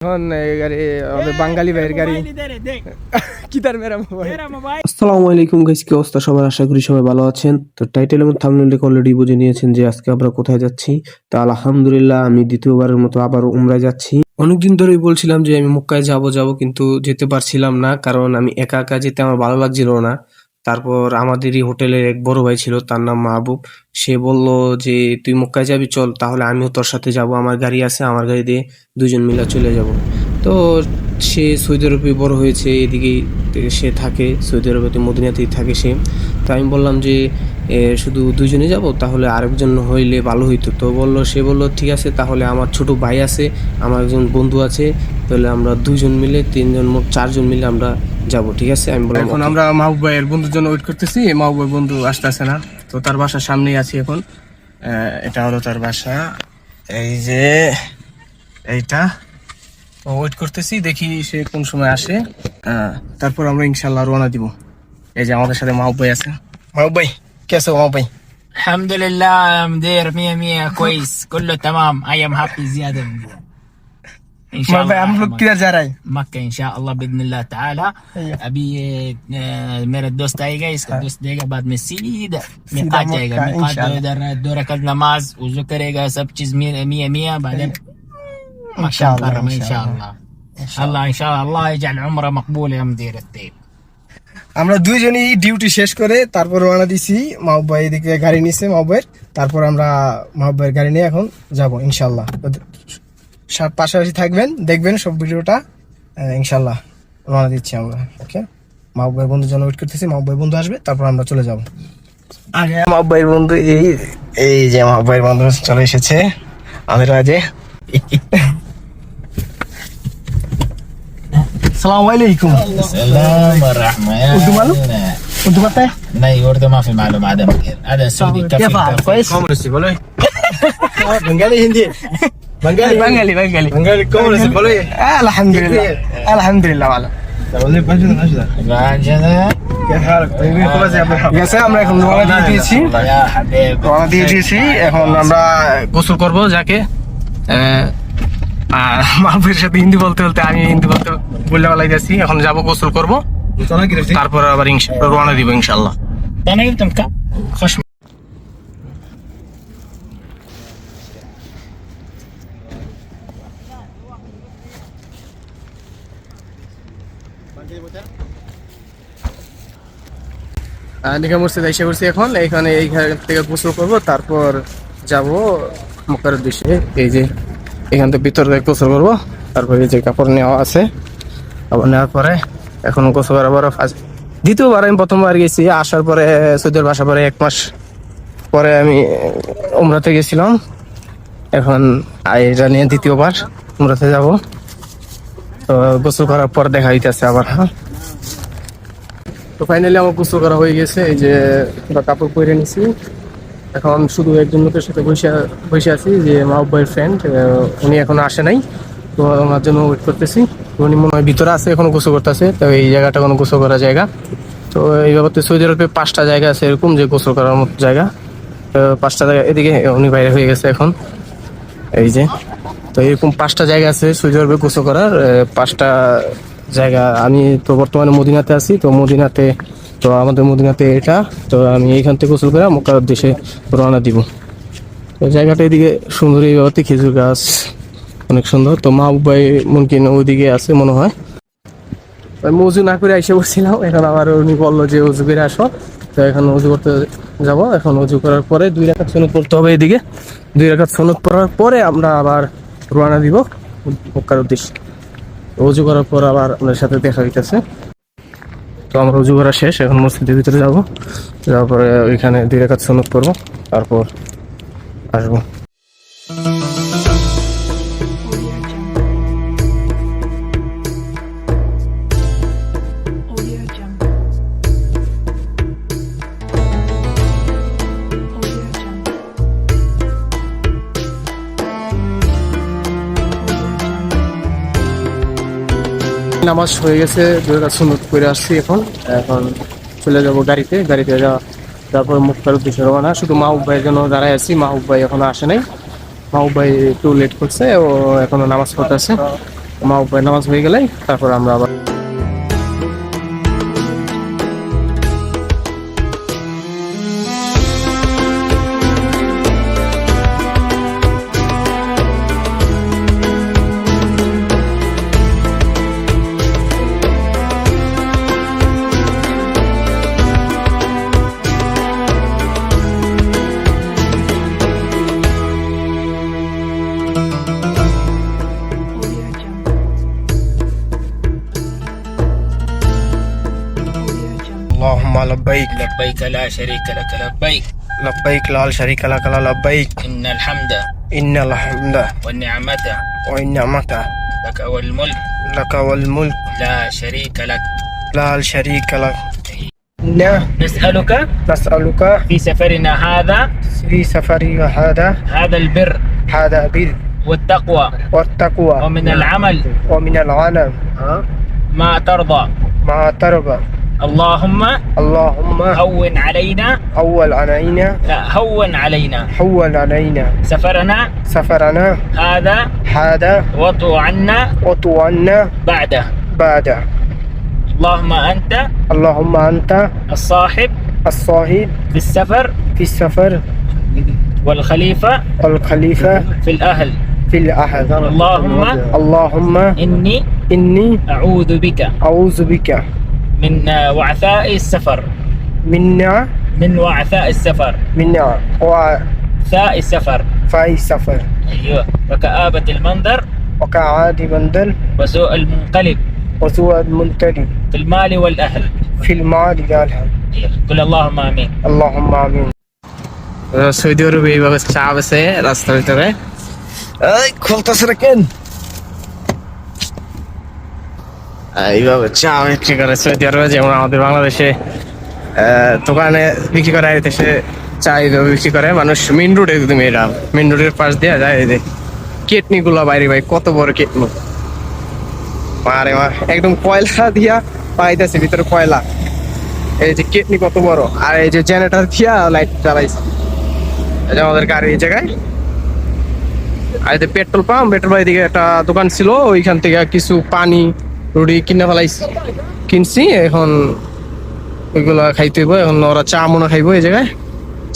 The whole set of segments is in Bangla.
এখন গাড়ি আমাদের বাঙালি ভাইয়ের গাড়ি কি তার মেরা মোবাইল। আসসালামু আলাইকুম গাইস, কি অবস্থা সবার? আশা করি সবাই ভালো আছেন। তো টাইটেল এবং থাম্বনেল দেখে অলরেডি বুঝে নিয়েছেন যে আজকে আমরা কোথায় যাচ্ছি। তো আলহামদুলিল্লাহ আমি দ্বিতীয়বারের মতো আবার উমরায় যাচ্ছি। অনেকদিন ধরেই বলছিলাম যে আমি মক্কায় যাব কিন্তু যেতে পারছিলাম না, কারণ আমি একা একা যেতে আমার ভালো লাগছিল না। তারপর আমাদেরই হোটেলের এক বড় ভাই ছিল, তার নাম মাহবুব। সে বলল যে তুই মক্কায় যাবি, চল তাহলে আমিও তোর সাথে যাব, আমার গাড়ি আছে, আমার গাড়ি দিয়ে দুজন মিলে চলে যাব। তো সে সৌদি আরবে বড় হয়েছে, এদিকেই সে থাকে, সৌদি আরবে মদিনাতেই থাকে সে। তো আমি বললাম যে শুধু দুইজনে যাব, তাহলে আরেকজন হইলে ভালো হইতো। তো সে বললো ঠিক আছে, তাহলে আমার ছোট ভাই আছে, আমার একজন বন্ধু আছে, তাহলে আমরা দুইজন মিলে তিনজন মোট চারজন মিলে আমরা যাব, ঠিক আছে। আমি বললাম এখন আমরা মাহবুব ভাইয়ের বন্ধুর জন্য ওয়েট করতেছি। মাহবুব ভাই বন্ধু আসতেছে না, তো তার বাসার সামনেই আছি এখন। এটা হলো তার বাসা, এই যে এইটা। ওয়েট করতেছি, দেখি সে কোন সময় আসে। তারপর আমরা ইনশাল্লাহ রওনা দিব। এই যে আমাদের সাথে মাহবুব ভাই আছে। মাহবুব ভাই কেসে মাহবুব ভাই? الحمد لله مدير مية مية كويس كله تمام I am happy زيادة من كده إن شاء माहबूब भाई हम الله लोग किधर जा रहा है? مكة إن شاء الله بإذن الله تعالى أبي मेरा दोस्त आएगा इसका दोस्त देगा बाद में सीधा मिकात जाएगा मक्का, मिकात इंशाल्लाह। इधर दो रकात नमाज वज़ू करेगा सब चीज़ मिया मिया بعدين مكة इंशाल्लाह, مكرمة إن شاء इंशाल्लाह। الله الله إن شاء الله يجعل عمره مقبول يا مدير الطيب আমরা দুইজনই ডিউটি শেষ করে তারপর রওনা দিছি। মাহবুব ভাই এদিকে গাড়ি নিছে মাহবুব ভাইয়ের, তারপর আমরা মাহবুব ভাইয়ের গাড়ি নিয়ে এখন যাব ইনশাল্লাহ। পাশাপাশি থাকবেন, দেখবেন সব ভিডিওটা। ইনশাল্লাহ রওনা দিচ্ছি আমরা। ওকে, মাহবুব ভাইয়ের বন্ধুর জন্য ওয়েট করতেছি। মাহবুব ভাইয়ের বন্ধু আসবে, তারপর আমরা চলে যাব। আগে মাহবুব ভাইয়ের বন্ধু এই যে মাহবুব ভাইয়ের বন্ধু চলে এসেছে আমাদের মাঝে। আসসালামু আলাইকুম। السلام ورحمة يا उर्दू मालूम? उर्दू पता है? नहीं उर्दू ما في معلومة هذا مدير هذا سعودي كيف حالك؟ كويس؟ बंगाली हिंदी बंगाली बंगाली बंगाली बंगाली कौन से बोलो? अल्हम्दुलिल्लाह अल्हम्दुलिल्लाह वाला গেছে। আমরা এখন রওনা দিয়ে দিয়েছি, يا حبيب রওনা দিয়ে দিয়েছি। এখন আমরা গোসল করব যাকে। মাহবুবের সাথে হিন্দি বলতে বলতে আমি হিন্দি বলতে বললে বেলায় যাচ্ছি। এখন যাবো গোসল করব, তারপর আবার রওনা দিব ইনশাল্লাহ। انا قلت مكان خش নিকা মসজিদ এসে করছি এখন। এইখান থেকে গোসল করব, তারপর যাব মক্কার উদ্দেশ্যে। এই যে এখান থেকে ভিতরে গোসল করব, তারপর এই যে কাপড় নেওয়া আছে, কাপড় নেওয়ার পরে এখন গোসল করার দ্বিতীয়বার। আমি প্রথমবার গেছি, আসার পরে সৌদির আসার পরে 1 মাস পরে আমি উমরাতে গেছিলাম। এখন এটা নিয়ে দ্বিতীয়বার উমরাতে যাব। তো গোসল করার পর দেখা হইতেছে আবার। হ্যাঁ, তো ফাইনালি আমার গোসল করা হয়ে গেছে। এই যে পুরো কাপড় পরে নিছি। এখন শুধু একজন লোকের সাথে বসে আছি, যে মাহবুব ভাইয়ের ফ্রেন্ড। উনি এখনো আসে নাই, তো ওনার জন্য ওয়েট করতেছি। উনি মনে হয় ভিতরে আছে, এখনো গোসল করতেছে। তো এই জায়গাটা কোনো গোসল করার জায়গা। তো এই ব্যাপারে সৌদি আরবে 5টা জায়গা আছে এরকম যে গোসল করার মতো জায়গা। 5টা জায়গা, এদিকে উনি বাইরে হয়ে গেছে এখন। এই যে তো এরকম 5টা জায়গা আছে সৌদি আরবে গোসল করার। 5টা জায়গা। আমি তো বর্তমানে মদিনাতে আছি, তো আমাদের মদিনাতে এটা। তো আমি এইখান থেকে গোসল করে মক্কার উদ্দেশ্যে রওনা দিব। তো জায়গাটা এদিকে সুন্দর, এই ব্যাপারে খেজুর গাছ অনেক সুন্দর। তো মাহবুব ভাই মুমকিন ওইদিকে আছে মনে হয়। আমি উজু না করে এসে বসছিলাম, এখন আবার উনি বললো যে উজু করে আসো। তো এখন উজু করতে যাব। এখন উজু করার পরে 2 রাকাত সুন্নত পড়তে হবে এদিকে। 2 রাকাত সুন্নত পড়ার পরে আমরা আবার রওনা দিব মক্কার উদ্দেশ্যে। উজু করার পর আবার আপনার সাথে দেখা হইতেছে। তো আমরা উজু করা শেষ, এখন মসজিদের ভিতরে যাবো। যাওয়ার পরে ওইখানে 2 রাকাত সুন্নত পড়বো, তারপর আসবো। Audio Jungle. Audio Jungle. নামাজ হয়ে গেছে, 2 রাকাত সুন্নত করে আসছি। এখন চলে যাবো গাড়িতে যাওয়া, তারপর মক্কার উদ্দেশ্যে রওনা। শুধু মাহবুব ভাইয়ের জন্য দাঁড়ায় আছি, মাহবুব ভাই এখনো আসে নাই। মাহবুব ভাই একটু লেট করছে, ও এখনো নামাজ পড়তেছে। মা উপরে নামাজ হয়ে গেলে তারপর আমরা আবার اللهم لبيك لبيك لا شريك لك لبيك لبيك لا شريك لك لبيك إن الحمد إن الحمد والنعمة والنعمة لك والملك لك والملك لا شريك لك. لا شريك لك نسألك نسألك في سفرنا هذا في سفري هذا البر هذا بر والتقوى والتقوى ومن العمل ومن العلم ما ترضى. ما تربى اللهم اللهم هون علينا أول علينا لا هون علينا حول علينا سفرنا سفرنا هذا واطو عنا وطوعنا بعده. بعد اللهم أنت اللهم أنت الصاحب الصاحب في السفر في السفر والخليفة والخليفة في الأهل. في الأحد اللهم إني إني أعوذ بك أعوذ بك من وعثاء السفر من وعثاء السفر وفاء السفر السفر أيوه وكآبة المنظر وكعاد بندل وسوء المنقلب وسوء المنتلي في المال والأهل. في المال والأهل أيوه. قل اللهم آمين. اللهم آمين সৌদি আরবে এইভাবে চা বেছে রাস্তার ভিতরে খুলতেছে রাখেন এইভাবে চা বিক্রি করে সৌদি আরবে, যেমন আমাদের বাংলাদেশে দোকানে বিক্রি করে দেশে চা এইভাবে বিক্রি করে মানুষ। মেন রোডে তুমি এটা মেন রোডের পাশ দিয়ে যায় এই যে কেটনি গুলা বাইরে ভাই কত বড় কেটনি, আরে মা একদম কয়লা দিয়া পাইতেছে ভিতরে কয়লা। এই যে কেটনি কত বড়, আর এই যে জেনারেটর দিয়া লাইট জ্বালাইছে আমাদের গাড়ি এই জায়গায়। আর এই পেট্রোল পাম্প, পেট্রোল পাম্প দিকে একটা দোকান ছিল, ওইখান থেকে কিছু পানি রুটি কিনে ফেলাইছি কিনছি, এখন ওইগুলো খাইতে হইব। এখন ওরা চা মনে খাইবো এই জায়গায়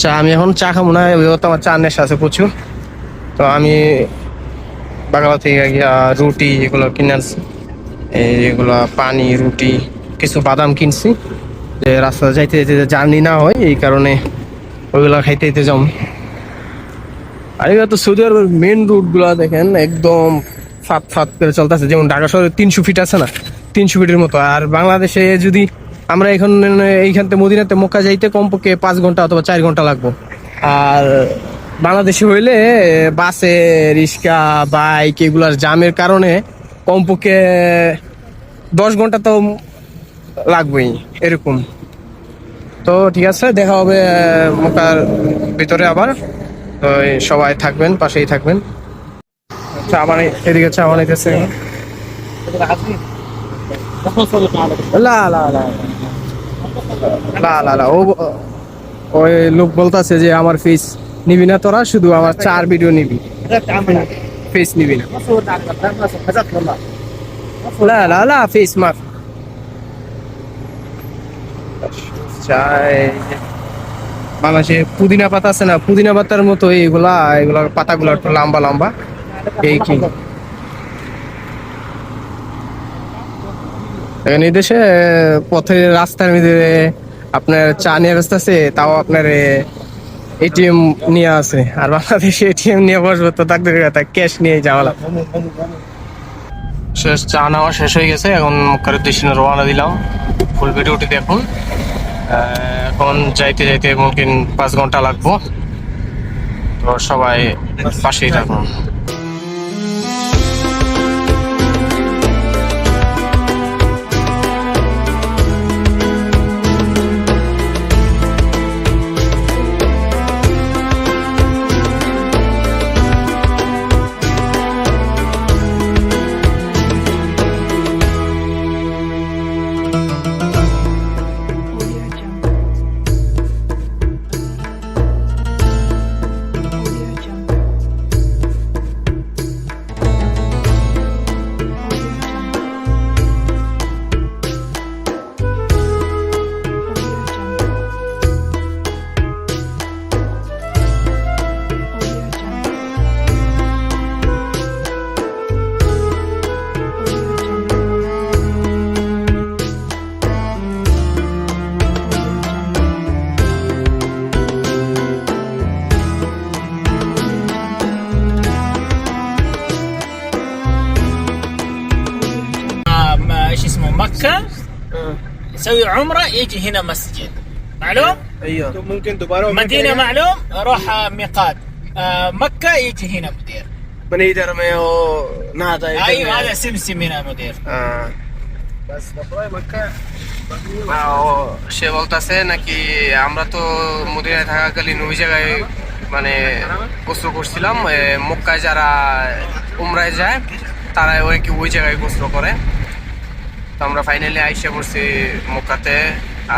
চা। আমি এখন চা খাবো না, তো আমার চা নেশা আছে প্রচুর। তো আমি বাংলা থেকে গিয়া রুটি এগুলো কিনে আনছি, এগুলো পানি রুটি কিছু বাদাম কিনছি, যে রাস্তা যাইতে যাইতে জার্নি না হয় এই কারণে ওইগুলো খাইতে যেতে যাম। আর এগুলো তো সৌদি আরবের মেন রুট গুলা দেখেন একদম ফাত ফাত করে চলতেছে, যেমন ঢাকা শহরে 300 ফিট আছে না, 300 ফিটের মতো। আর বাংলাদেশে যদি আমরা এইখান থেকে মদিনাতে মক্কা যাইতে কমপক্ষে 5 ঘন্টা অথবা 4 ঘন্টা লাগবো। আর বাংলাদেশে হইলে বাসে রিক্সা বাইক এগুলার জামের কারণে কমপক্ষে 10 ঘন্টা তো লাগবেই এরকম। তো ঠিক আছে, দেখা হবে মক্কার ভিতরে আবার। তো সবাই থাকবেন, পাশেই থাকবেন। চা বানাই, এদিকে চা বানাইতেছে। লা লা লা লা লা লা ওই লোক বলতেছে যে আমার ফেস নিবি না তোরা, শুধু আমার চার ভিডিও নিবি, ফেস নিবি না। লা লা লা ফেস মার চাই। বাংলাদেশে পুদিনা পাতা আছে না, পুদিনা পাতার মতো এইগুলা পাতাগুলো একটু লম্বা লম্বা। এই কি এই দেশে পথে রাস্তার মধ্যে আপনার চা নিয়ে ব্যস্ত আছে, তাও আপনার এটিএম নিয়ে আছে। আর বাংলাদেশে এটিএম নিয়ে বসবো তো তাদের ক্যাশ নিয়ে যাওয়া লাগবে। শেষ চা নেওয়া শেষ হয়ে গেছে, এখন মক্কার উদ্দেশ্যে রওনা দিলাম। ফুল ভিডিওটি দেখুন। এখন যাইতে যাইতে মমকিন 5 ঘন্টা লাগবো। তো সবাই পাশেই থাকুন। يسوي عمره يجي هنا مسجد. معلوم؟ ايوه ممكن دوباره مدينة معلوم روح ميقات. مكة يجي هنا مدير. মানে ইধার মে ও নাহাতা ايوه هذا سمسم هنا مدير. বাস তারপরে মক্কা সে বলতেছে নাকি আমরা তো মদিনায় থাকাকালীন ওই জায়গায় মানে গোসল করছিলাম, মক্কায় যারা উমরায় যায় তারা ওই জায়গায় গোসল করে। তো আমরা ফাইনালি আইসা পড়ছি মক্কাতে,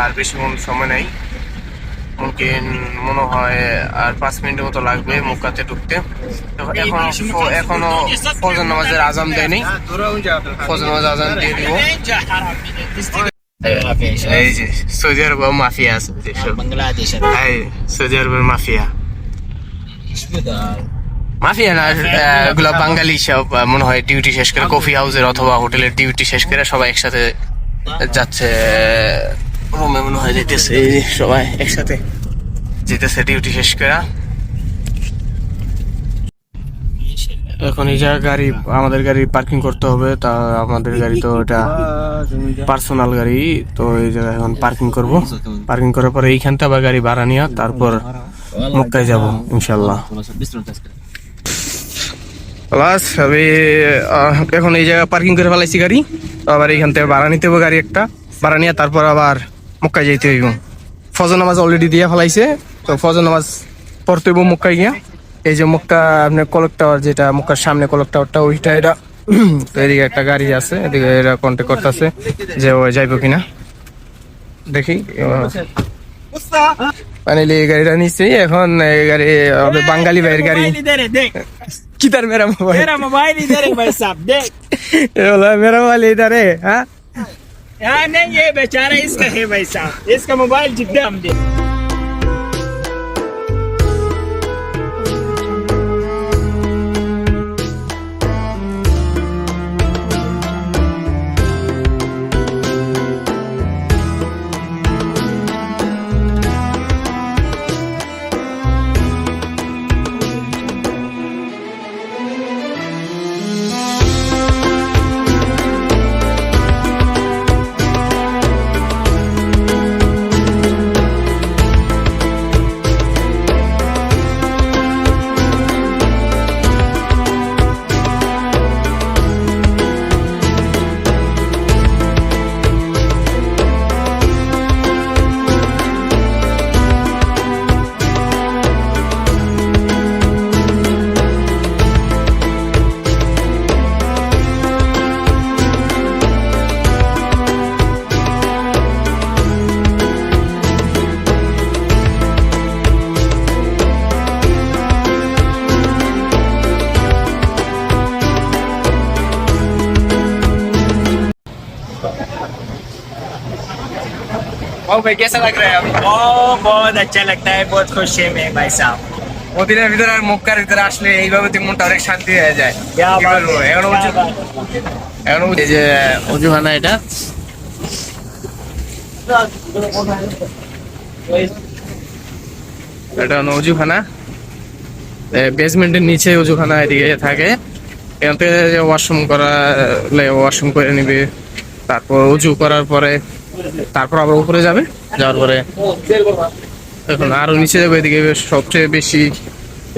আর বেশিক্ষণ সময় নাই, মুমকিন মনে হয় আর 5 মিনিটের মতো লাগবে মক্কাতে ঢুকতে। এখনো ফজর নামাজের আজান দেয়নি, ফজর নামাজের আজান দিয়ে দিব। এই যে সৌদি আরব মাফিয়া আছে, بنغلاديش. এই সৌদি আরবের মাফিয়া মাফিয়া না, এগুলো বাঙালি সব মনে হয় ডিউটি শেষ করে কফি হাউসের অথবা হোটেলের ডিউটি শেষ করে সবাই একসাথে যাচ্ছে রুমে, মনে হয় যেতেছে সবাই একসাথে যেতেছে ডিউটি শেষ করে। এখন এই জায়গায় গাড়ি, আমাদের গাড়ি পার্কিং করতে হবে, তা আমাদের গাড়ি তো এটা পার্সোনাল গাড়ি, তো এই জায়গায় এখন পার্কিং করব। পার্কিং করার পরে এইখান থেকে আবার গাড়ি ভাড়া নিয়ে তারপর মক্কায় যাব ইনশাল্লাহ। প্লাস আমি এখন এই জায়গায় পার্কিং করে ফেলাইছি গাড়ি, তো আবার এইখান থেকে ভাড়া নিতে হবে গাড়ি একটা, ভাড়া নিয়ে তারপর আবার মক্কায় যাইতে হইব। ফজর নামাজ অলরেডি দিয়ে ফেলাইছে, তো ফজর নামাজ পড়তে হইব মক্কায় গিয়া। এই যে মক্কা আপনার কলক টাওয়ার, যেটা মক্কার সামনে কলক টাওয়ারটা, ওইটা এটা। তো এদিকে একটা গাড়ি আছে, এদিকে এরা কন্ট্যাক্ট করতেছে যে ও যাইব কিনা, দেখি। ফাইনালি এই গাড়িটা নিচ্ছি, এখন এই গাড়ি হবে বাঙালি ভাইয়ের গাড়ি। কি তার মেরা মোবাইল? मेरा मोबाइल इधर है भाई साहब, देख. मेरा मोबाइल इधर है। हाँ नहीं ये बेचारा इसका है भाई साहब, इसका मोबाइल जिद्दा हम दे. ओ भाई कैसा लग रहा है अभी? बहुत अच्छा लगता है, बहुत खुश है मैं भाई साहब. মদিনার ভিতরে আর মক্কার ভিতরে আসলে এইভাবে তো মনটা অনেক শান্তি হয়ে যায়। क्या কি बात বলবো, है, এখন क्या উজু- बात है. এখন এই যে অজুখানা, এটা এটা হলো অজুখানা, বেসমেন্টের নিচে অজুখানা এদিকে থাকে। এখান থেকে ওয়াশরুম ওয়াশরুম করে নিবে, তারপর উজু করার পরে তারপর আবার উপরে যাবে, যাওয়ার পরে এখন আরো নিচে যাবে। এদিকে সবচেয়ে বেশি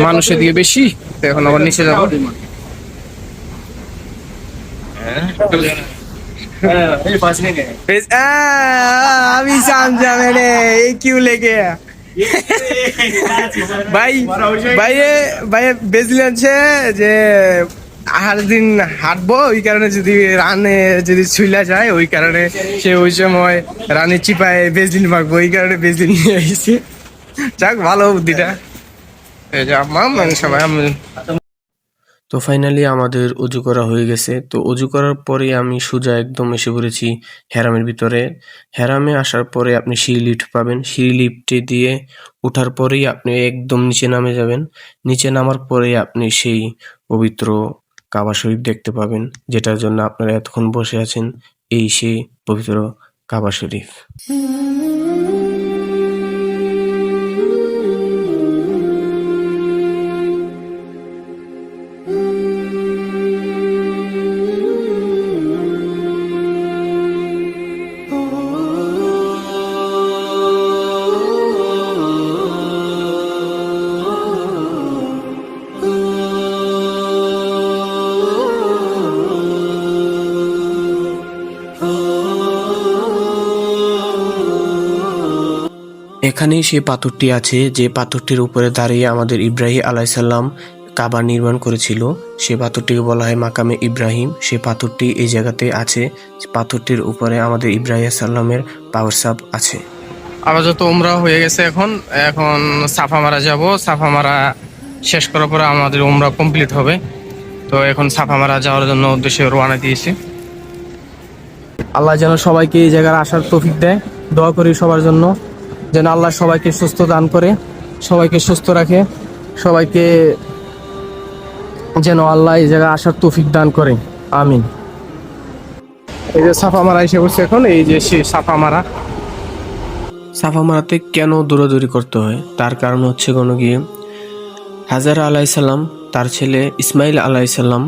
মানুষ এদিকে বেশি, তো এখন আবার নিচে যাবো। अभी समझा मैंने, ये क्यों लेके आया? ভাই ভাই বেজলেন যে আর দিন হাঁটবো, ওই কারণে যদি রানে যদি ছুইলা যায়, ওই কারণে সে ওই সময় রানে চিপায় বেজলিন মাখবো, ওই কারণে বেজলিন নিয়ে আইছি। যাক, ভালো বুদ্ধিটা। এই যে আম্মা মানে সবাই তো ফাইনালি আমাদের অজু করা হয়ে গেছে। তো অজু করার পরে আমি সোজা একদম এসে পড়েছি হেরামের ভিতরে। হেরামে আসার পরে আপনি সিঁড়ি লিফট পাবেন, সিঁড়ি লিফটে দিয়ে ওঠার পরেই আপনি একদম নিচে নামে যাবেন। নিচে নামার পরে আপনি সেই পবিত্র কাবা শরীফ দেখতে পাবেন, যেটার জন্য আপনারা এতক্ষণ বসে আছেন। এই সেই পবিত্র কাবা শরীফ। এখানেই সেই পাথরটি আছে যে পাথরটির উপরে দাঁড়িয়ে আমাদের ইব্রাহিম আলাইসাল্লাম কাবা নির্মাণ করেছিল। সে পাথরটিকে বলা হয় মাকামে ইব্রাহিম। সে পাথরটি এই জায়গাতে আছে। পাথরটির উপরে আমাদের ইব্রাহিম সাল্লামের পাওয়ার সাপ আছে। আপাতত উমরা হয়ে গেছে। এখন সাফা মারা যাব। সাফা মারা শেষ করার পরে আমাদের উমরা কমপ্লিট হবে। তো এখন সাফা মারা যাওয়ার জন্য উদ্দেশ্যে রওনা দিয়েছি। আল্লাহ যেন সবাইকে এই জায়গায় আসার তৌফিক দেয়। দোয়া করি সবার জন্য যেন আল্লাহ সবাইকে সুস্থ দান করে, সবাইকে সুস্থ রাখে, সবাইকে যেন আল্লাহ এই জায়গায় আসার তৌফিক দান করে। আমিন। এই যে সাফা মারা এসে বসছে এখন। এই যে সে সাফা মারা। সাফা মারাতে কেন দৌড়াদৌড়ি করতে হয় তার কারণ হচ্ছে কোনো গিয়ে হাজারা আলাইসাল্লাম তার ছেলে ইসমাইল আলাইসাল্লাম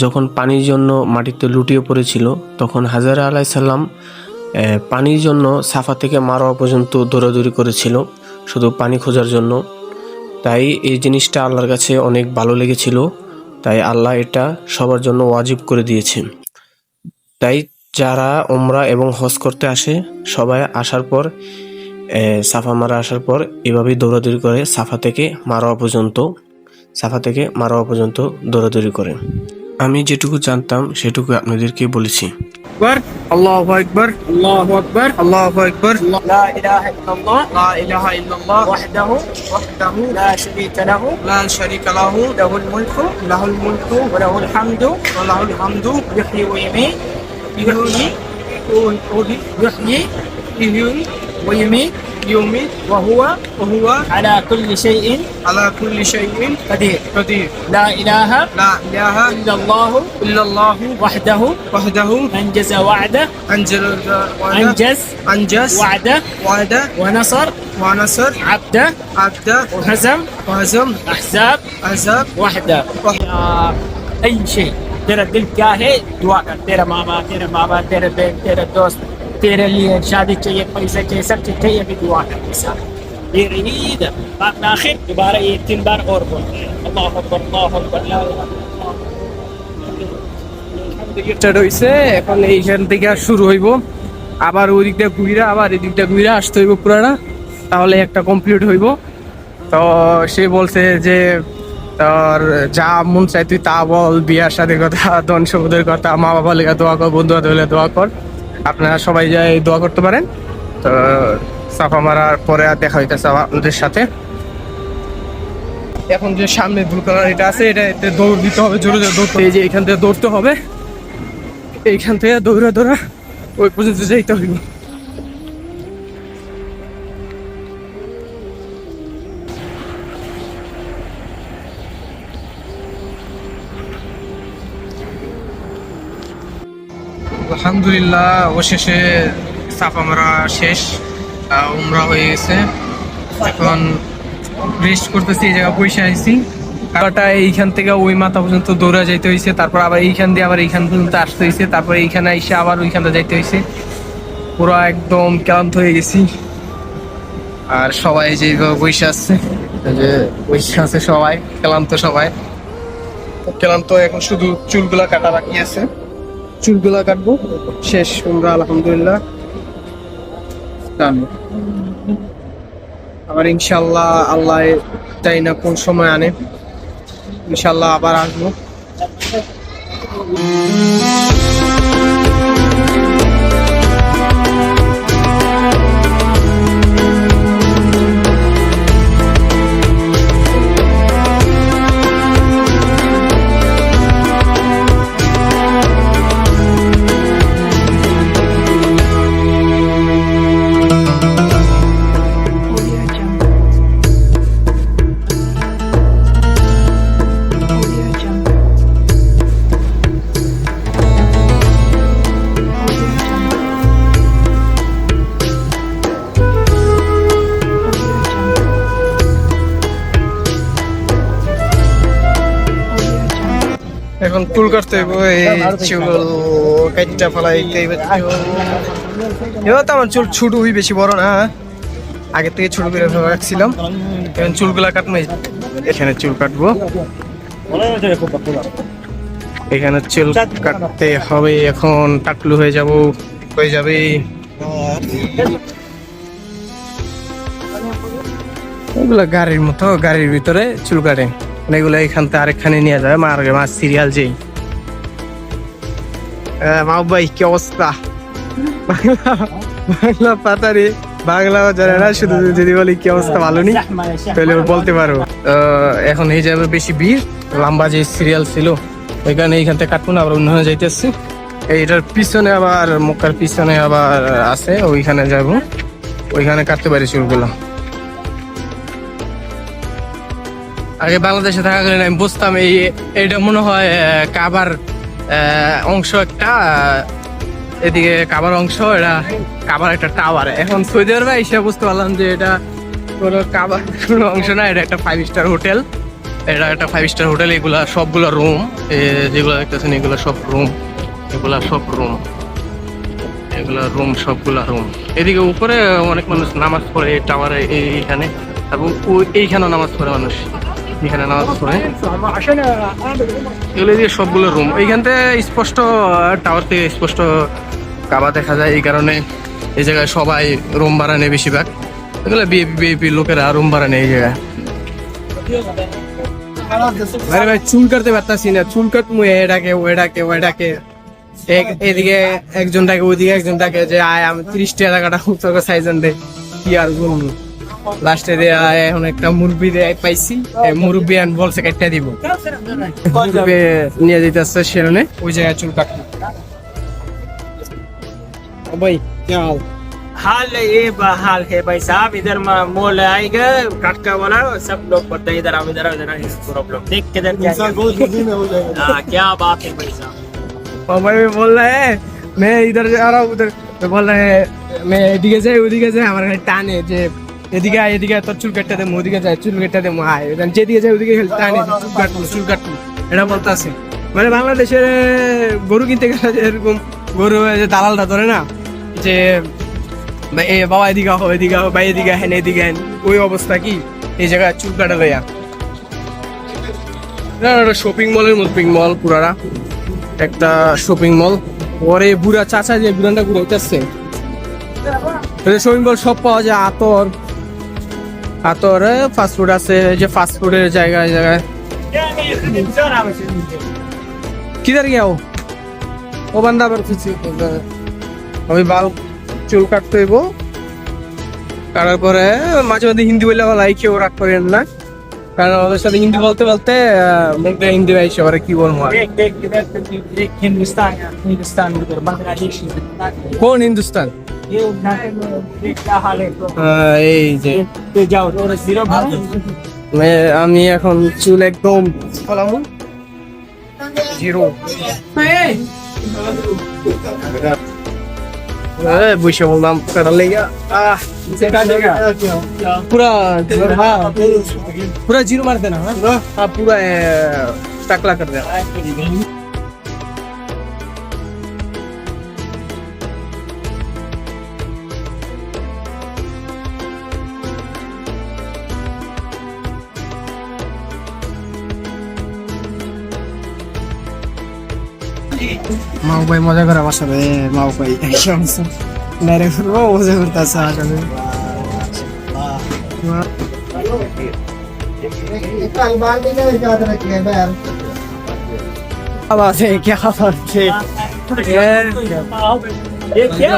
যখন পানির জন্য মাটিতে লুটিয়ে পড়েছিল তখন হাজারা আলাইসাল্লাম পানির জন্য সাফা থেকে মারোয়া পর্যন্ত দৌড়াদৌড়ি করেছিল শুধু পানি খোঁজার জন্য। তাই এই জিনিসটা আল্লাহর কাছে অনেক ভালো লেগেছিল। তাই আল্লাহ এটা সবার জন্য ওয়াজিব করে দিয়েছে। তাই যারা উমরা এবং হজ করতে আসে সবাই আসার পর সাফা মারা আসার পর এভাবেই দৌড়াদৌড়ি করে সাফা থেকে মারোয়া পর্যন্ত দৌড়াদৌড়ি করে। আমি যেটুকু জানতাম সেটুকু আপনাদেরকে বলেছি। আল্লাহু আকবার, আল্লাহু আকবার, আল্লাহু আকবার। لا إله إلا الله লা ইলাহা ইল্লাল্লাহ وحده ওয়াহদাহু لا شريك له লা শারীকা লাহু له الملك লাহুল মুলকু وله الحمد ওয়া লাহুল হামদু يحيي ويميت يحيي ويميت ইউমিত وهو ওয়া হুয়া على كل شيء আলা কুল্লি শাইইন قدير কাদির। لا إله লা ইলাহা إلا الله ইল্লাল্লাহু وحده ওয়াহদাহু أنجز وعده আনজাস وعده ওয়াদা ونصر ওয়া নাসার عبده আবদা وهزم ওয়াহাজাম أحزاب আযাব وحده يا أي شيء तेरा दिल क्या है दुआ कर। तेरा मामा, तेरा बाबा, तेरे बहन, तेरा दोस्त, तेरे लिए शादी चाहिए, पैसा चाहिए, सब चीज चाहिए, भी दुआ कर के साथ। ये रही ईद। बात में आखिर दोबारा ये 3 बार और बोलते हैं अल्लाह अकबर, अल्लाह अकबर, ला इलाहा इल्लल्लाह। স্টার্ট হইছে। এখন এইখান থেকে আর শুরু হইব। আবার ওই দিকটা ঘুরে আবার এই দিকটা ঘুরে আসতে হইব পুরাটা, তাহলে একটা কমপ্লিট হইব। তো সে বলছে যে তোর যা মন চাই তুই তা বল, বিয়ার সাথে কথা, ধন সম্পদের কথা, মা বাবা লেগে দোয়া কর, বন্ধু বান্ধব হলে দোয়া কর। আপনারা সবাই যাই দোয়া করতে পারেন। তো সাফা মারার পরে আর দেখা হইতেছে আপনাদের সাথে। এখন যে সামনে ব্লু কালার এটা আছে, এটা এতে দৌড় দিতে হবে, জোরে জোরে দৌড়তে। এই যে এখান থেকে দৌড়তে হবে, এইখান থেকে দৌড়া ওই পর্যন্ত যাইতে হইব। আলহামদুলিল্লাহ অবশেষে সাফা মারা শেষ, উমরা হয়ে গেছে। এখন রেস্ট করতেছি, এই জায়গা বসে আইছি। কারণটা এইখান থেকে ওই মাথা পর্যন্ত দৌড়া যাইতে হয়েছে, তারপর আবার এইখান দিয়ে আবার এইখান পর্যন্ত আসতে হয়েছে, তারপরে এইখানে এসে আবার ওইখানে যাইতে হয়েছে। পুরো একদম ক্লান্ত হয়ে গেছি। আর সবাই যেভাবে বসে আসছে, যে বসে আছে সবাই ক্লান্ত, সবাই ক্লান্ত। এখন শুধু চুলগুলা কাটা বাকি আছে, চুলগুলা কাটবো। শেষ উমরা আলহামদুলিল্লাহ। আবার ইনশাল্লাহ আল্লাহ চাই না কোন সময় আনে, ইনশাল্লাহ আবার আসবো। এখন চুল কাটতে হইব, এই চুল কাটটা ফেলাই। এবার তো আমার চুল ছোট, বেশি বড় না, আগে থেকে ছোট করে রাখছিলাম। এখন চুলগুলা কাটবো, এখানে চুল কাটবো, এখানে চুল কাটতে হবে। এখন টাকলু হয়ে যাবে। এগুলা গাড়ির মতো, গাড়ির ভিতরে চুল কাটে। এগুলো এখান থেকে আরেকখানে নিয়ে যাবে মাছ সিরিয়াল যেই। মাও ভাই কি অবস্থা, বাংলা পাতারি, বাংলা জানে না, শুধু যদি বলি কি অবস্থা ভালো নি তাহলে বলতে পারো। এখন এই যাবে বেশি ভিড়, লম্বা যে সিরিয়াল ছিল ওইখানে, এইখান থেকে কাটবো না, আবার অন্য যাইতেছি। এইটার পিছনে আবার মক্কার পিছনে আবার আছে, ওইখানে যাব, ওইখানে কাটতে পারি চুলগুলো। আগে বাংলাদেশে থাকাকালীন আমি বুঝতাম এইটা মনে হয় কাবার অংশ একটা, এদিকে কাবার অংশ, এটা কাবার একটা টাওয়ার। এখন সৌদি আরবে এসে বুঝতে পারলাম যে এটা কোনো কাবার কোনো অংশ না, এটা একটা 5 স্টার হোটেল। এটা একটা 5 স্টার হোটেল। এগুলা সবগুলো রুম, যেগুলো দেখতেছেন এগুলো সব রুম, এগুলা সব রুম, এগুলা রুম, সবগুলা রুম। এদিকে উপরে অনেক মানুষ নামাজ পড়ে টাওয়ারে, এইখানে, এবং এইখানেও নামাজ পড়ে মানুষ, এখানে নামাজ পড়ে। এগুলো দিয়ে সবগুলো রুম। এইখান থেকে স্পষ্ট, টাওয়ার থেকে স্পষ্ট কাবা দেখা যায়। এই কারণে এই জায়গায় সবাই রুম ভাড়া নেয় বেশিরভাগ। এগুলো বিএপি লোকেরা রুম ভাড়া নেয় এই জায়গায়। আরে ভাই চুল কাটতে পারতাছি না, চুল কাটমু এটাকে ওইটাকে ওইটাকে, এদিকে একজন থাকে, ওইদিকে একজন থাকে, যে আয় আমি 30 টাকা কাটাবো তোকে সাইজন দে, কি আর বলবো। লাস্টে এখন একটা মুরব্বি পাইছি, মুরব্বি আন বলছে কাটতে দিব, নিয়ে যেতেছে সেখানে, ওই জায়গায় চুল কাটবো। भाई क्या हाल ये हाल है भाई साहब, इधर मॉल आएगा कटका वाला, सब लोग पढ़ते हैं इधर, इधर प्रॉब्लम देख के क्या बात है भाई साहब। भाई बोल रहा है मैं इधर जा रहा हूँ, उधर बोल रहा है मैं এদিকে যাই ওদিকে যাই, আমার টানে যে এদিকে আয় এদিকে তোর চুল কাটতে দে, ওদিকে যায় চুল কাটতে দে, আয় যেদিকে যায় ওদিকে টানে চুল কাটবো এটা বলতেছে। মানে বাংলাদেশের গরু কিনতে গেলে এরকম গরু যে দালালটা ধরে না, যে বাবা এদিকে আহ এদিকে আহ, ভাই এদিকে হেন এদিকে হেন, ওই অবস্থা কি এই জায়গায় চুল কাটা লইয়া। শপিং মলের মতো, শপিং মল পুরারা একটা শপিং মল। পরে বুড়া চাচা যে বুড়ানটা ঘুরে উঠতেছে, শপিং মল সব পাওয়া যায়। আতর ফাস্টফুড আছে, যে ফাস্টফুডের জায়গায় জায়গায়। কিধার গিয়া ও বান্দা আবার খুঁজছি, আমি বাল চুল কাটতে হইব। কাটার পরে মাঝে মাঝে হিন্দি বললে বলাই, কেউ রাগ করেন না, কারণ ওদের সাথে হিন্দি বলতে বলতে মুখে হিন্দি ভাই সবার কি বলবো। हिंदुस्तान हिंदुस्तान बांग्लादेश কোন হিন্দুস্তান? क्या हाल है এই যে जाओ थोड़ा जीरो আমি এখন চুল একদম ফলামু জিরো, বসে বললাম কাটার লেগা पूरा जीरो मार देना। हाँ पूरा टकला कर देना। মাও ভাই মজা করে আমার সাথে, মাও ভাই মেরে ফেলবো, মজা করতেছে আসলে। क्या बात है ये क्या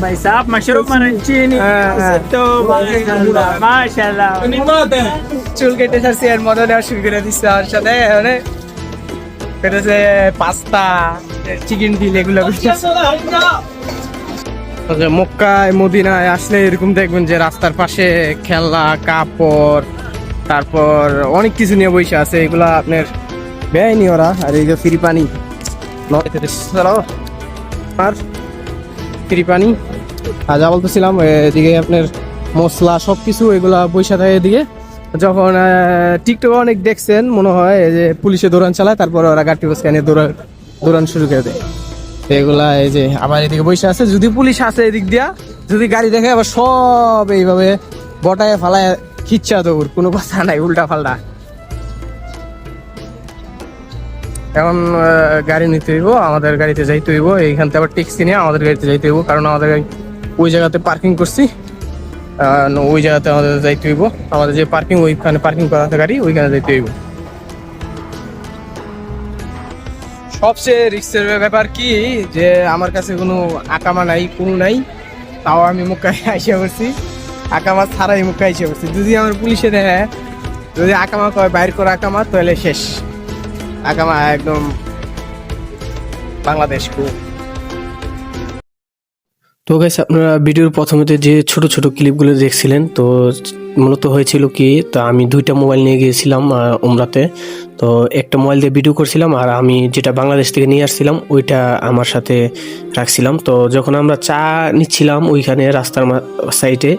भाई साहब, मशरूम चीनी तो माशाल्लाह চুল কেটে ছাড়ছি আর মজা নেওয়া শুরু করে দিচ্ছে আমার সাথে। মানে কেটেছে পাস্তা, চিকেন ডিল, এগুলো মক্কায় মদিনায় আসলে এরকম দেখবেন যে রাস্তার পাশে খেলনা, কাপড়, তারপর অনেক কিছু নিয়ে বসে আছে। এগুলা আপনার বেআইনি ওরা। আর এই যে ফ্রি পানি, আর ফ্রি পানি। আর যা বলতেছিলাম, এদিকে আপনার মশলা সবকিছু এগুলা বৈশা থাকে এদিকে। যখন টিকটকে অনেক দেখছেন মনে হয় যে পুলিশে দৌড়ান চালায়, তারপর ওরা গাড়ি বসে দৌড়ান শুরু করে দেয়। এগুলা এই যে আবার এদিকে বসে আছে, যদি পুলিশ আসে এদিক দিয়া, যদি গাড়ি দেখে আবার সব এইভাবে বটায় ফালায় খিচ্ছা দৌড়, কোনো কথা নাই, উল্টা পাল্টা। এখন গাড়ি নিতে হইব, আমাদের গাড়িতে যাইতে হইব। এইখান থেকে আবার ট্যাক্সি নিয়ে আমাদের গাড়িতে যাইতে হইব, কারণ আমাদের গাড়ি ওই জায়গাতে পার্কিং করছি। ওই জায়গাতে আমাদের যাইতে হইব, আমাদের যে পার্কিং ওইখানে পার্কিং করা আছে গাড়ি ওইখানে যাইতে হইব। সবচেয়ে রিস্কের ব্যাপার কি যে আমার কাছে কোনো আকামা নাই, কোনো নাই, তাও আমি মক্কায় আইসা করছি, আকামা ছাড়াই মক্কায় আইসা করছি। যদি আমার পুলিশে দেয়, যদি আকামা কয় বাইর করে আকামা, তাহলে শেষ, আকামা একদম বাংলাদেশ। তো গাইস, আপনারা ভিডিওর প্রথমেতে যে ছোট ছোট ক্লিপগুলো দেখছিলেন, তো মূলত হয়েছিল কি, তা আমি 2টা মোবাইল নিয়ে গিয়েছিলাম উমরাতে। তো একটা মোবাইল দিয়ে ভিডিও করছিলাম, আর আমি যেটা বাংলাদেশ থেকে নিয়ে আসছিলাম ওইটা আমার সাথে রাখছিলাম। তো যখন আমরা চা নিচ্ছিলাম ওইখানে রাস্তার সাইডে,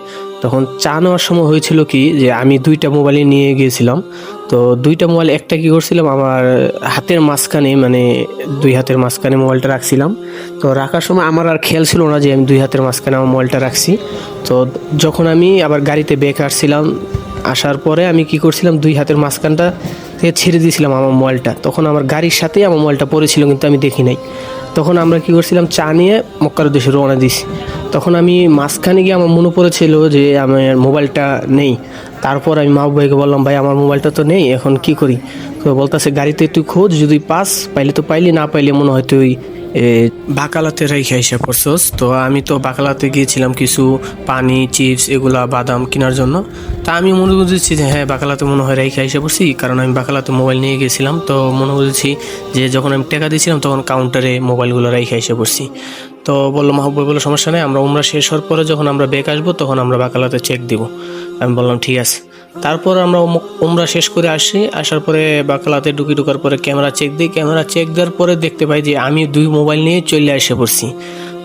তখন চা নেওয়ার সময় হয়েছিল কি যে আমি 2টা মোবাইলই নিয়ে গিয়েছিলাম। তো 2টা মোবাইল, একটা কি করছিলাম আমার হাতের মাঝখানে, মানে 2 হাতের মাঝখানে মোবাইলটা রাখছিলাম। তো রাখার সময় আমার আর খেয়াল ছিল না যে আমি 2 হাতের মাঝখানে আমার মোবাইলটা রাখছি। তো যখন আমি আবার গাড়িতে ব্যাক আসছিলাম, আসার পরে আমি কি করছিলাম, 2 হাতের মাঝখানটা থেকে ছেড়ে দিয়েছিলাম আমার মোবাইলটা। তখন আমার গাড়ির সাথেই আমার মোবাইলটা পড়েছিল, কিন্তু আমি দেখি নাই। তখন আমরা কি করছিলাম, চা নিয়ে মক্কার উদ্দেশ্যে রওনা দিছি। তখন আমি মাঝখানে গিয়ে আমার মনে পড়েছিল যে আমার মোবাইলটা নেই। তারপর আমি মাহবুব ভাইকে বললাম, ভাই আমার মোবাইলটা তো নেই, এখন কি করি? তো বলতেছে, গাড়িতে তুই খোঁজ, যদি পাস পাইলে তো পাইলি, না পাইলে মনে হয় তুই বাকালাতে রেখে এসে পড়ছস। তো আমি তো বাকালাতে গিয়েছিলাম কিছু পানি, চিপস, এগুলা বাদাম কেনার জন্য। তা আমি মনে বুঝেছি যে হ্যাঁ, বাকালাতে মনে হয় রেখে এসে পড়ছি, কারণ আমি বাকালাতে মোবাইল নিয়ে গেছিলাম। তো মনে বুঝেছি যে যখন আমি টাকা দিয়েছিলাম তখন কাউন্টারে মোবাইলগুলো রেখে এসে পড়ছি। তো বললো মাহবুব ভাই, বললো সমস্যা নেই, আমরা উমরা শেষ হওয়ার পরে যখন আমরা ব্যাক আসবো তখন আমরা বাকালাতে চেক দিব। আমি বললাম ঠিক আছে। তারপর আমরা উমরা শেষ করে আসার পরে বাকালাতে ঢোকার পরে ক্যামেরা চেক দিই। ক্যামেরা চেক দেওয়ার পরে দেখতে পাই যে আমি 2 মোবাইল নিয়ে চলে এসে পড়ছি।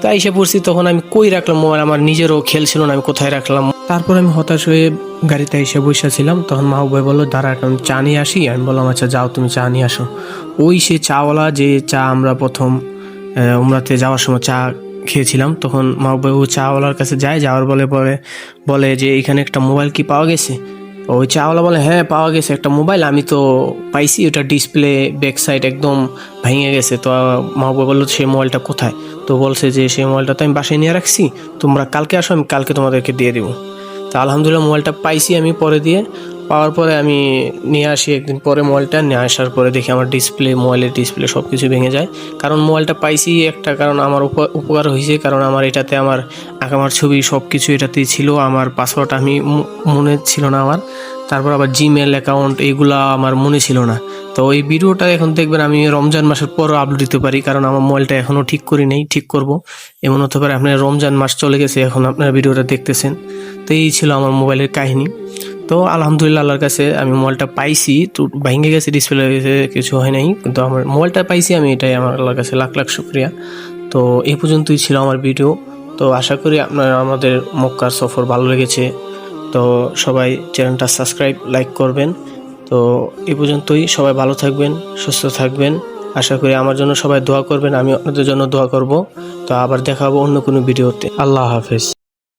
তো এসে পড়ছি, তখন আমি কই রাখলাম মোবাইল, আমার নিজেরও খেয়াল ছিল না আমি কোথায় রাখলাম। তারপর আমি হতাশ হয়ে গাড়িতে এসে বসেছিলাম। তখন মাহবুব ভাই বললো, দাঁড়া এখন চা নিয়ে আসি। আমি বললাম আচ্ছা যাও, তুমি চা নিয়ে আসো। ওই সে চাওয়ালা, যে চা আমরা প্রথম উমরাতে যাওয়ার সময় চা খেয়েছিলাম, তখন মাহবুব ভাই ওই চাওয়ালার কাছে যাওয়ার বলে যে এখানে একটা মোবাইল কি পাওয়া গেছে? ওই চাওয়ালা বলে হ্যাঁ পাওয়া গেছে একটা মোবাইল, আমি তো পাইছি, ওটা ডিসপ্লে ব্যাক সাইড একদম ভেঙে গেছে। তো মাহবুব ভাই বললো সেই মোবাইলটা কোথায়? তো বলছে যে সেই মোবাইলটা তো আমি বাসায় নিয়ে রাখছি, তোমরা কালকে আসো, আমি কালকে তোমাদেরকে দিয়ে দেবো। তো আলহামদুলিল্লাহ মোবাইলটা পাইছি আমি পরে দিয়ে। পাওয়ার পরে আমি নিয়ে আসি একদিন পরে মোবাইলটা নিয়ে আসার পরে দেখি আমার মোবাইলের ডিসপ্লে সব কিছু ভেঙে যায়। কারণ মোবাইলটা পাইছি একটা কারণ আমার উপকার হয়েছে, কারণ আমার এটাতে আমার আঁকামার ছবি সব কিছু এটাতেই ছিল। আমার পাসওয়ার্ড আমি মনে ছিল না আমার, তারপর আবার জিমেল অ্যাকাউন্ট এগুলা আমার মনে ছিল না। তো এই ভিডিওটা এখন দেখবেন আমি রমজান মাসের পরও আপলোড দিতে পারি, কারণ আমার মোবাইলটা এখনও ঠিক করি নেই, ঠিক করব। এমন হতে পারে আপনার রমজান মাস চলে গেছে, এখন আপনারা ভিডিওটা দেখতেছেন। তো এই ছিল আমার মোবাইলের কাহিনী। তো আলহামদুলিল্লাহ আল্লাহর কাছে আমি মোবাইলটা পাইছি, তো ভেঙে গেছে, ডিসপ্লে গেছে, কিছু হয় নাই, কিন্তু আমার মোবাইলটা পাইছি আমি, এটাই আমার আল্লাহর কাছে লাখ লাখ শুকরিয়া। তো এই পর্যন্তই ছিল আমার ভিডিও। তো আশা করি আপনার আমাদের মক্কার সফর ভালো লেগেছে। তো সবাই চ্যানেলটা সাবস্ক্রাইব, লাইক করবেন। তো এই পর্যন্তই, সবাই ভালো থাকবেন, সুস্থ থাকবেন। আশা করি আমার জন্য সবাই দোয়া করবেন, আমি আপনাদের জন্য দোয়া করব। তো আবার দেখা হবে অন্য কোনো ভিডিওতে। আল্লাহ হাফেজ।